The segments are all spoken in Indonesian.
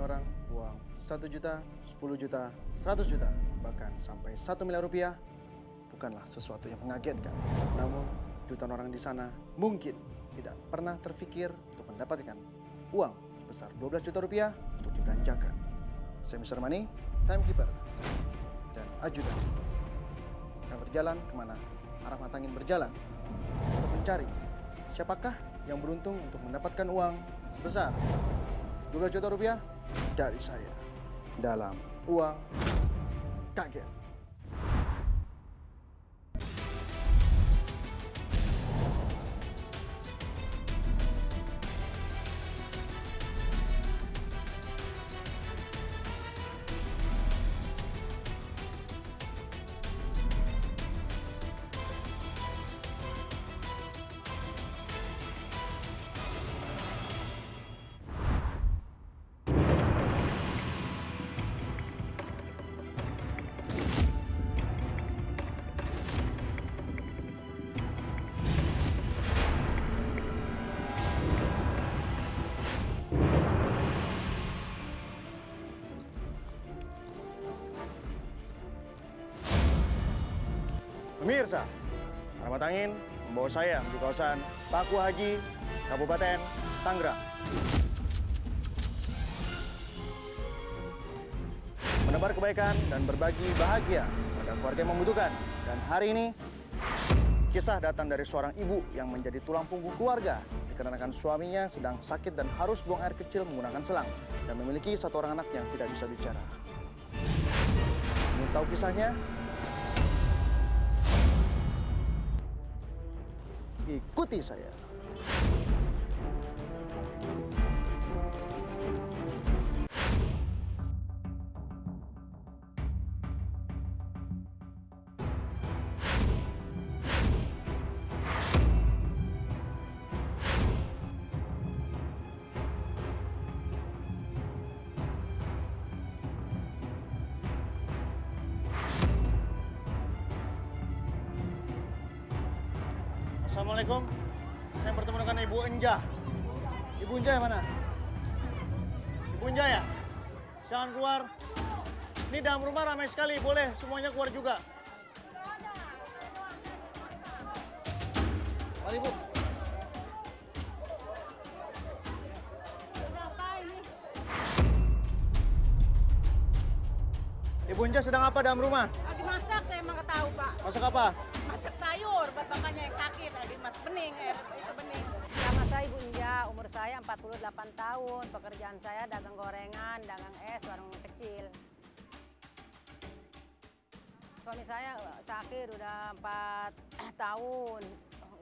orang uang 1 juta, 10 juta, 100 juta, bahkan sampai 1 miliar rupiah bukanlah sesuatu yang mengagetkan. Namun jutaan orang di sana mungkin tidak pernah terfikir untuk mendapatkan uang sebesar 12 juta rupiah untuk dibelanjakan. Saya Mr. Money, timekeeper, dan ajudan akan berjalan kemana arah mata angin berjalan untuk mencari siapakah yang beruntung untuk mendapatkan uang sebesar 12 juta rupiah dari saya dalam uang kaget. Pemirsa, arah mata angin membawa saya di kawasan Paku Haji, Kabupaten Tangerang. Menebar kebaikan dan berbagi bahagia pada keluarga yang membutuhkan. Dan hari ini, kisah datang dari seorang ibu yang menjadi tulang punggung keluarga dikarenakan suaminya sedang sakit dan harus buang air kecil menggunakan selang dan memiliki 1 orang anak yang tidak bisa bicara. Ingin tahu kisahnya? Ikuti saya. Assalamualaikum. Saya bertemu dengan Ibu Enjah. Ibu Enjah mana? Ibu Enjah ya? Jangan keluar. Ini dalam rumah ramai sekali. Boleh semuanya keluar juga. Mari Ibu. Kenapa ini? Ibu Enjah sedang apa dalam rumah? Lagi masak, saya emang nggak tahu, Pak. Masak apa? Masak sayur buat bapaknya yang sakit. Lagi masak bening, itu bening. Nama saya Ibu Inja, umur saya 48 tahun. Pekerjaan saya dagang gorengan, dagang es, warung kecil. Suami saya sakit udah 4 tahun.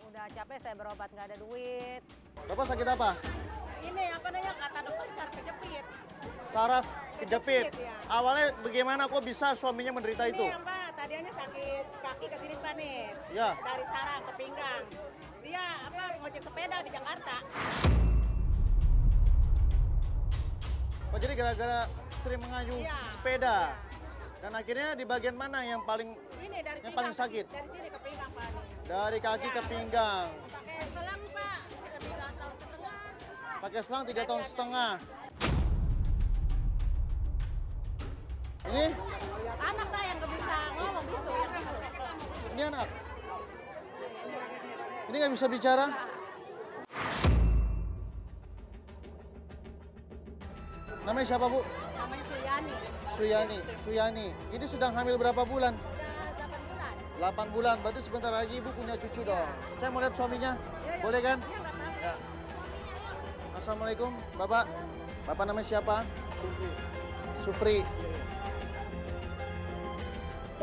Udah capek saya berobat, nggak ada duit. Bapak sakit apa? Ini apa namanya, kata dokter saraf kejepit. Saraf kejepit. Kejepit, ya. Awalnya bagaimana kok bisa suaminya menderita itu? Ini Mbak, tadinya sakit kaki ke sini Pak nih. Ya. Dari saraf ke pinggang. Dia ngojek sepeda di Jakarta. Oh jadi gara-gara sering mengayuh Iya. sepeda. Dan akhirnya di bagian mana yang paling Ini dari Yang pinggang paling ke sakit? Dari sini ke pinggang Pak nih. dari kaki ke pinggang? Pakai selang Pak, udah 3 tahun setengah. Pakai selang 3 tahun setengah. Ini Anak saya yang nggak bisa ngomong, bisu yang bisu. ini anak. Ini nggak bisa bicara. Namanya siapa Bu? Namanya Suyani. Suyani. Suyani. Ini sedang hamil berapa bulan? Udah 8 bulan. 8 bulan. Berarti sebentar lagi Ibu punya cucu dong. Saya mau lihat suaminya. Iya, iya. Boleh kan? Iya, nggak apa-apa. Ya. Assalamualaikum, Bapak. Bapak namanya siapa? Supri.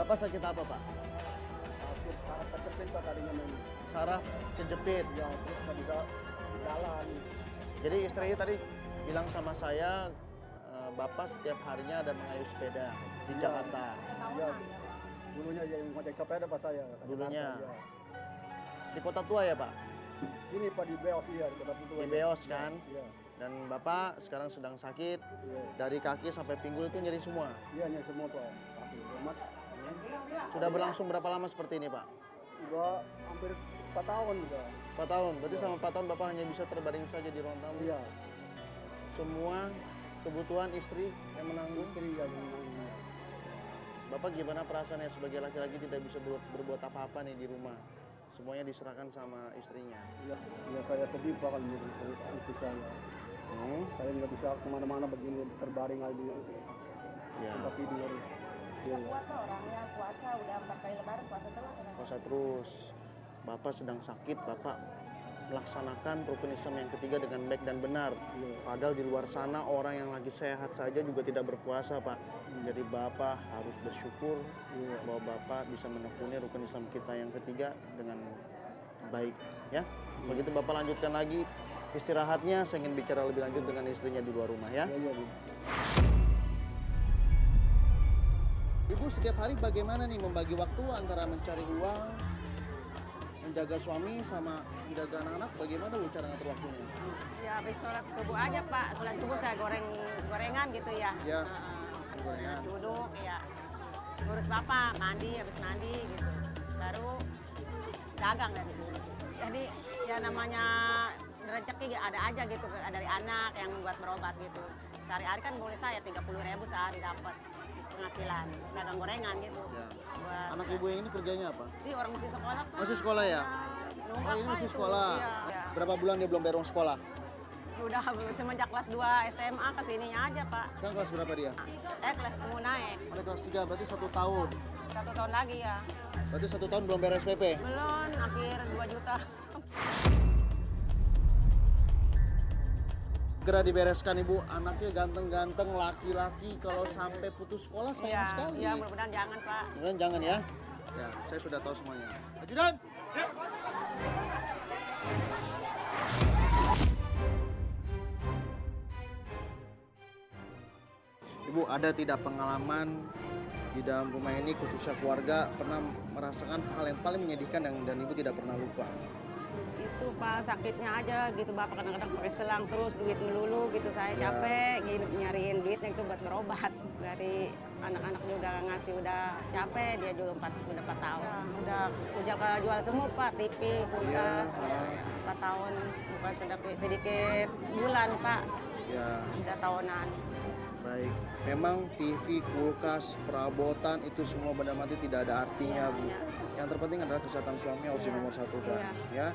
Bapak sakit apa, Pak? Sakit saraf kejepit Pak tadinya main. Saraf kejepit. Ya terus nggak bisa jalan. Jadi istri tadi bilang sama saya, Bapak setiap harinya ada mengayuh sepeda di Iya. Jakarta. Iya. Dulunya yang ngojek sepeda Pak saya. ke Dulunya. Jakarta, ya. Di Kota Tua ya, Pak? Ini Pak di Beos iya di Kota Tua. Di Beos kan? Iya. Dan Bapak sekarang sedang sakit, Iya. dari kaki sampai pinggul itu nyeri semua. Iya nih semua Pak. Kaki lemas. Sudah berlangsung berapa lama seperti ini, Pak? Udah hampir 4 tahun udah. 4 tahun. Berarti selama 4 tahun Bapak hanya bisa terbaring saja di ruang tamu. Iya. Semua kebutuhan istri yang menanggung. Istri yang menanggung. Bapak gimana perasaannya sebagai laki-laki tidak bisa berbuat apa-apa nih di rumah? Semuanya diserahkan sama istrinya. Ya, ya saya sedih Pak kalau menurut istri saya. Saya nggak bisa kemana-mana begini, terbaring aja di Ya. tempat tidur. Ya. Kuat kok orangnya puasa udah 4 kali lebaran puasa terus. Puasa terus. Bapak sedang sakit, Bapak melaksanakan rukun Islam yang ketiga dengan baik dan benar. Iya. Padahal di luar sana orang yang lagi sehat saja juga tidak berpuasa, Pak. Jadi Bapak harus bersyukur bahwa Bapak bisa menekuni rukun Islam kita yang ketiga dengan baik, ya. Begitu Bapak lanjutkan lagi istirahatnya, saya ingin bicara lebih lanjut dengan istrinya di luar rumah, ya. Iya, Bu. Ibu setiap hari bagaimana nih membagi waktu antara mencari uang, menjaga suami sama menjaga anak-anak? Bagaimana Bu cara ngatur waktunya? Ya habis sholat subuh aja Pak, sholat subuh saya gorengan gitu ya. Ya. Gorengan. Nasi uduk ya. Ngurus bapak, mandi, habis mandi gitu. Baru dagang dari sini. Jadi ya namanya rezeki ada aja gitu dari anak yang buat berobat gitu. Sehari-hari kan boleh saya 30.000 sehari dapat penghasilan dagang gorengan gitu. Ya. Buat Anak ibu yang ini kerjanya apa? Ini orang masih sekolah Pak. Masih sekolah ya? Nunggak, Oh, ini Pak, masih itu. sekolah. Iya. Berapa bulan dia belum bayar uang sekolah? Udah semenjak kelas 2 SMA ke sininya aja Pak. Sekarang kelas berapa dia? Kelas mau naik. Mulai kelas 3, berarti 1 tahun. 1 tahun lagi ya. Berarti 1 tahun belum bayar SPP? Belum, hampir 2 juta. Segera dibereskan Ibu, anaknya ganteng-ganteng, laki-laki, kalau sampai putus sekolah sayang sekali. Iya, mudah-mudahan jangan Pak. Mudah-mudahan jangan ya. Ya, saya sudah tahu semuanya. Ajudan! Ibu, ada tidak pengalaman di dalam rumah ini khususnya keluarga pernah merasakan hal yang paling menyedihkan dan Ibu tidak pernah lupa? Itu Pak sakitnya aja gitu Bapak kadang-kadang pakai selang terus duit melulu gitu saya capek gini, nyariin duitnya itu buat berobat. Dari anak-anak juga ngasih udah capek, dia juga udah 4 tahun. Udah jual semua Pak, TV, kulkas sama saya. 4 tahun bukan sedikit bulan Pak. Ya. Udah tahunan. Baik, memang TV, kulkas, perabotan itu semua benda mati tidak ada artinya, Bu. Iya. Yang terpenting adalah kesehatan suami harus di nomor 1 kan, ya.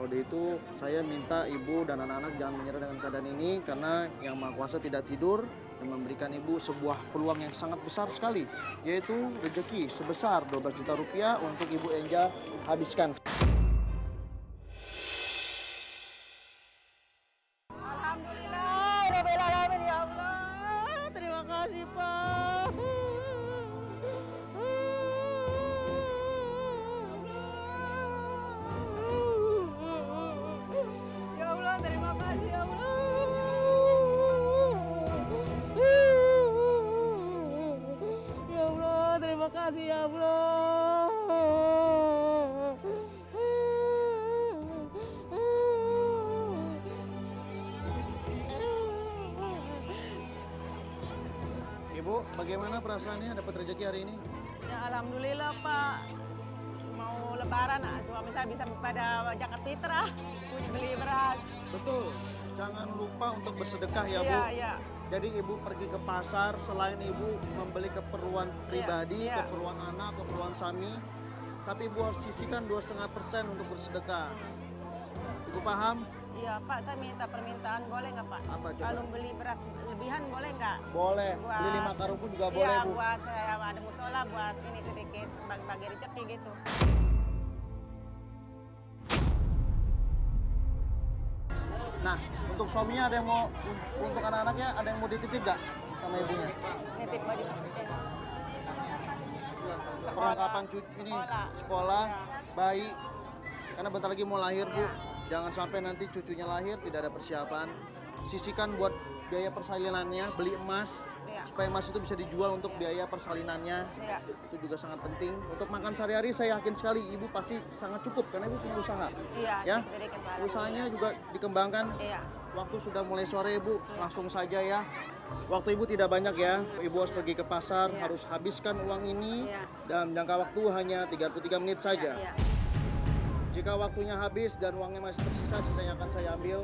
Oleh itu saya minta Ibu dan anak-anak jangan menyerah dengan keadaan ini karena Yang Maha Kuasa tidak tidur dan memberikan Ibu sebuah peluang yang sangat besar sekali, yaitu rezeki sebesar 12 juta rupiah untuk Ibu Enja habiskan. Alhamdulillah, Rabbil Alamin ya Allah. Terima kasih Pak. Ya Allah, terima kasih ya Allah. Ya Allah, terima kasih ya Ibu, bagaimana perasaannya dapat rezeki hari ini? Ya alhamdulillah Pak. Mau lebaran suami saya bisa pada zakat fitrah, punya beli beras. Betul, jangan lupa untuk bersedekah ya Bu. Iya, iya. Jadi Ibu pergi ke pasar, selain Ibu membeli keperluan pribadi, iya. keperluan anak, keperluan suami, tapi Ibu harus sisihkan 2,5% untuk bersedekah. Ibu paham? Iya Pak, saya minta permintaan boleh nggak Pak? Apa coba? Kalau beli beras lebihan boleh nggak? Boleh, beli 5 karung pun juga boleh Iya, Bu. buat saya ada musola buat ini sedikit bagi-bagi rezeki gitu. Nah, untuk suaminya ada yang mau, untuk anak-anaknya ada yang mau dititip nggak sama ibunya? Nitip baju seperti Perlengkapan cucu ini, sekolah, bayi, karena bentar lagi mau lahir Bu. Jangan sampai nanti cucunya lahir tidak ada persiapan. Sisihkan buat biaya persalinannya, beli emas, Iya. supaya emas itu bisa dijual untuk biaya persalinannya. Iya. Itu juga sangat penting. Untuk makan sehari-hari saya yakin sekali Ibu pasti sangat cukup karena Ibu punya usaha. Iya, Ya, sedikit Pak. usahanya juga dikembangkan. Iya. Waktu sudah mulai sore Ibu, langsung saja ya. Waktu Ibu tidak banyak ya. Ibu harus pergi ke pasar, Iya. harus habiskan uang ini Iya. dalam jangka waktu hanya 33 menit saja. Iya. Jika waktunya habis dan uangnya masih tersisa, sisanya akan saya ambil.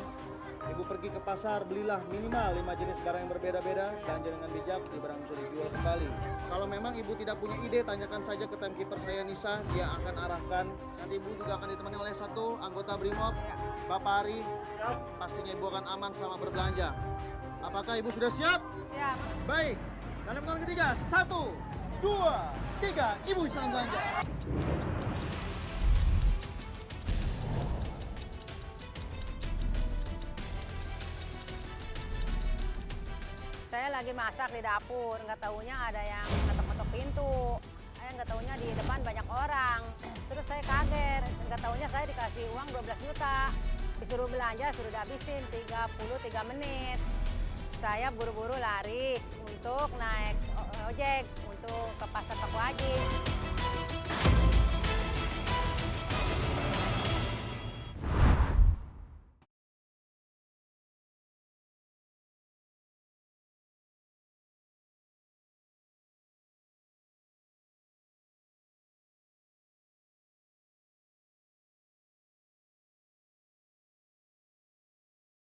Ibu pergi ke pasar, belilah minimal 5 jenis barang yang berbeda-beda, belanja dengan bijak, di barang bisa dijual kembali. Kalau memang Ibu tidak punya ide, tanyakan saja ke timekeeper saya Nisa, dia akan arahkan. Nanti Ibu juga akan ditemani oleh satu anggota Brimob, Bapak Ari. Pastinya Ibu akan aman selama berbelanja. Apakah Ibu sudah siap? Siap. Baik, dalam hitungan ketiga, 1, 2, 3, Ibu silakan belanja. Saya lagi masak di dapur, nggak taunya ada yang ngetok-ngetok pintu. Saya nggak taunya di depan banyak orang. Terus saya kaget, nggak taunya saya dikasih uang 12 juta. Disuruh belanja, suruh dihabisin 33 menit. Saya buru-buru lari untuk naik ojek untuk ke pasar Paku Haji.